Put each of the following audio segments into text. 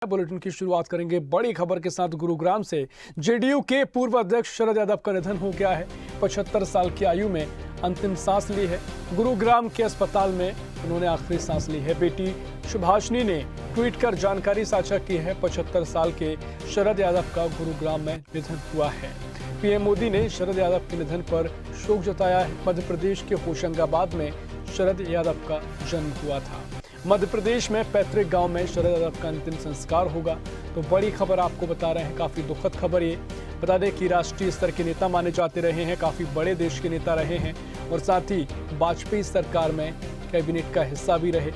Bulletin की शुरुआत करेंगे बड़ी खबर के साथ। गुरुग्राम से जेडीयू के पूर्व अध्यक्ष शरद यादव का निधन हो गया है। 75 साल की आयु में अंतिम सांस ली है। गुरुग्राम के अस्पताल में उन्होंने आखिरी सांस ली है। बेटी सुभाषिनी ने ट्वीट कर जानकारी साझा की है। 75 साल के शरद यादव का गुरुग्राम में निधन हुआ है। पीएम मोदी ने शरद यादव के निधन पर शोक जताया है। मध्य प्रदेश के होशंगाबाद में शरद यादव का जन्म हुआ था। मध्य प्रदेश में पैतृक गांव में शरद यादव का अंतिम संस्कार होगा। तो बड़ी खबर आपको बता रहे हैं, काफी दुखद खबर ये। बता दें कि राष्ट्रीय स्तर के नेता माने जाते रहे हैं, काफी बड़े देश के नेता रहे हैं और साथ ही वाजपेयी सरकार में कैबिनेट का हिस्सा भी रहे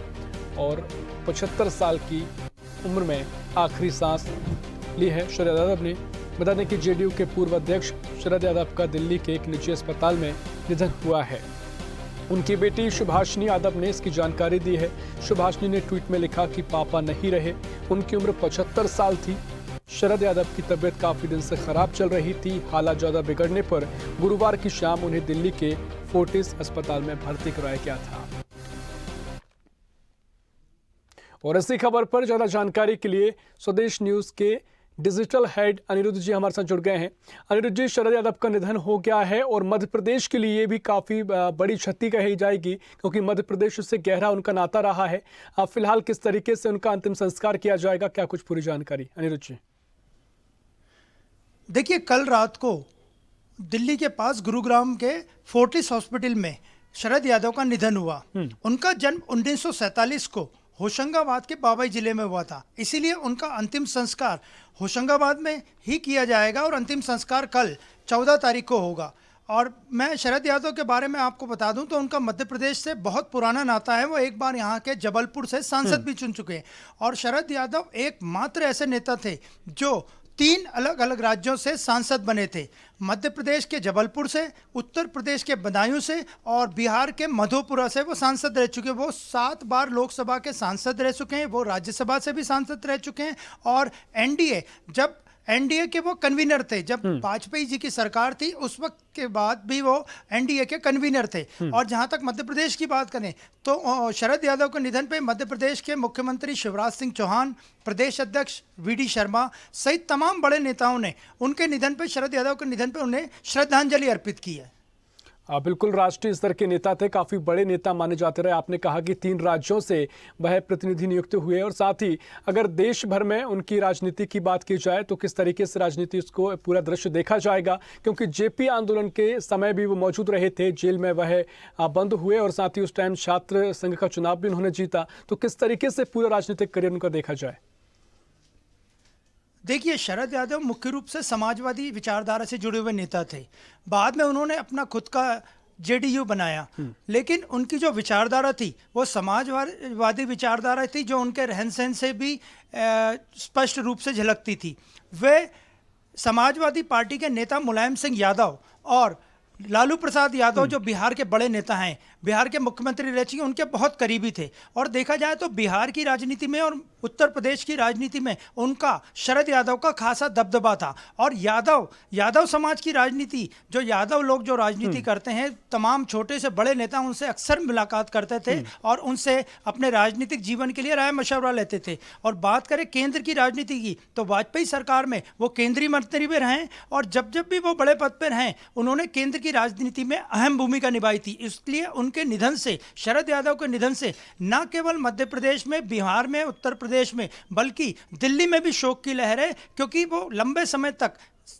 और 75 साल की उम्र में आखिरी सांस ली है शरद यादव ने। बता दें कि जेडीयू के पूर्व अध्यक्ष शरद यादव का दिल्ली के एक निजी अस्पताल में निधन हुआ है। उनकी बेटी सुभाषिनी यादव ने इसकी जानकारी दी है। सुभाषिनी ने ट्वीट में लिखा कि पापा नहीं रहे। उनकी उम्र 75 साल थी। शरद यादव की तबीयत काफी दिन से खराब चल रही थी। हालात ज्यादा बिगड़ने पर गुरुवार की शाम उन्हें दिल्ली के फोर्टिस अस्पताल में भर्ती कराया गया था। और इसी खबर पर ज्यादा जानकारी के लिए स्वदेश न्यूज के डिजिटल हेड अनिरुद्ध जी हमारे साथ जुड़ गए हैं। अनिरुद्ध जी, शरद यादव का निधन हो गया है और मध्य प्रदेश के लिए भी काफ़ी बड़ी क्षति कही जाएगी, क्योंकि मध्य प्रदेश से गहरा उनका नाता रहा है। फिलहाल किस तरीके से उनका अंतिम संस्कार किया जाएगा, क्या कुछ पूरी जानकारी अनिरुद्ध जी? देखिए, कल रात को दिल्ली के पास गुरुग्राम के फोर्टिस हॉस्पिटल में शरद यादव का निधन हुआ। उनका जन्म 1947 को होशंगाबाद के बाबई जिले में हुआ था, इसीलिए उनका अंतिम संस्कार होशंगाबाद में ही किया जाएगा और अंतिम संस्कार कल 14 तारीख को होगा। और मैं शरद यादव के बारे में आपको बता दूं तो उनका मध्य प्रदेश से बहुत पुराना नाता है। वो एक बार यहाँ के जबलपुर से सांसद भी चुन चुके हैं और शरद यादव एकमात्र ऐसे नेता थे जो 3 अलग अलग राज्यों से सांसद बने थे। मध्य प्रदेश के जबलपुर से, उत्तर प्रदेश के बदायूं से और बिहार के मधेपुरा से वो सांसद रह चुके हैं। वो 7 बार लोकसभा के सांसद रह चुके हैं। वो राज्यसभा से भी सांसद रह चुके हैं और एनडीए के वो कन्वीनर थे। जब वाजपेयी जी की सरकार थी उस वक्त के बाद भी वो एनडीए के कन्वीनर थे। और जहां तक मध्य प्रदेश की बात करें तो शरद यादव के निधन पे मध्य प्रदेश के मुख्यमंत्री शिवराज सिंह चौहान, प्रदेश अध्यक्ष वीडी शर्मा सहित तमाम बड़े नेताओं ने उनके निधन पे, शरद यादव के निधन पे उन्हें श्रद्धांजलि अर्पित की है। बिल्कुल, राष्ट्रीय स्तर के नेता थे, काफ़ी बड़े नेता माने जाते रहे। आपने कहा कि 3 राज्यों से वह प्रतिनिधि नियुक्त हुए और साथ ही अगर देश भर में उनकी राजनीति की बात की जाए तो किस तरीके से राजनीति उसको पूरा दृश्य देखा जाएगा, क्योंकि जेपी आंदोलन के समय भी वो मौजूद रहे थे। जेल में वह बंद हुए और साथ ही उस टाइम छात्र संघ का चुनाव भी उन्होंने जीता। तो किस तरीके से पूरा राजनीतिक करियर उनका देखा जाए? देखिए, शरद यादव मुख्य रूप से समाजवादी विचारधारा से जुड़े हुए नेता थे। बाद में उन्होंने अपना खुद का जेडीयू बनाया, लेकिन उनकी जो विचारधारा थी वो समाजवादी विचारधारा थी, जो उनके रहन सहन से भी स्पष्ट रूप से झलकती थी। वे समाजवादी पार्टी के नेता मुलायम सिंह यादव और लालू प्रसाद यादव, जो बिहार के बड़े नेता हैं, बिहार के मुख्यमंत्री रह चुके, उनके बहुत करीबी थे। और देखा जाए तो बिहार की राजनीति में और उत्तर प्रदेश की राजनीति में उनका, शरद यादव का खासा दबदबा था। और यादव समाज की राजनीति, जो यादव लोग जो राजनीति करते हैं, तमाम छोटे से बड़े नेता उनसे अक्सर मुलाकात करते थे और उनसे अपने राजनीतिक जीवन के लिए राय मशवरा लेते थे। और बात करें केंद्र की राजनीति की तो वाजपेयी सरकार में वो केंद्रीय मंत्री भी रहे और जब भी वो बड़े पद पर हैं उन्होंने केंद्र की राजनीति में अहम भूमिका निभाई थी। इसलिए उनके निधन से, शरद यादव के निधन से न केवल मध्य प्रदेश में, बिहार में, उत्तर प्रदेश में, बल्कि दिल्ली में भी शोक की लहर है, क्योंकि वो लंबे समय तक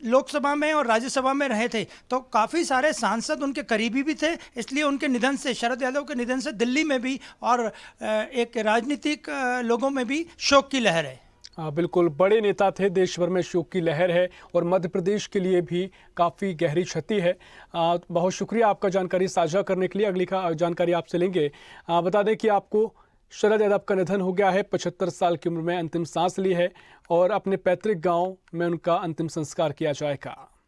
लोकसभा में और राज्यसभा में रहे थे तो काफ़ी सारे सांसद उनके करीबी भी थे। इसलिए उनके निधन से, शरद यादव के निधन से दिल्ली में भी और एक राजनीतिक लोगों में भी शोक की लहर है। बिल्कुल, बड़े नेता थे, देश भर में शोक की लहर है और मध्य प्रदेश के लिए भी काफ़ी गहरी क्षति है। बहुत शुक्रिया आपका जानकारी साझा करने के लिए। अगली जानकारी आपसे लेंगे। बता दें कि आपको शरद यादव का निधन हो गया है। 75 साल की उम्र में अंतिम सांस ली है और अपने पैतृक गांव में उनका अंतिम संस्कार किया जाएगा।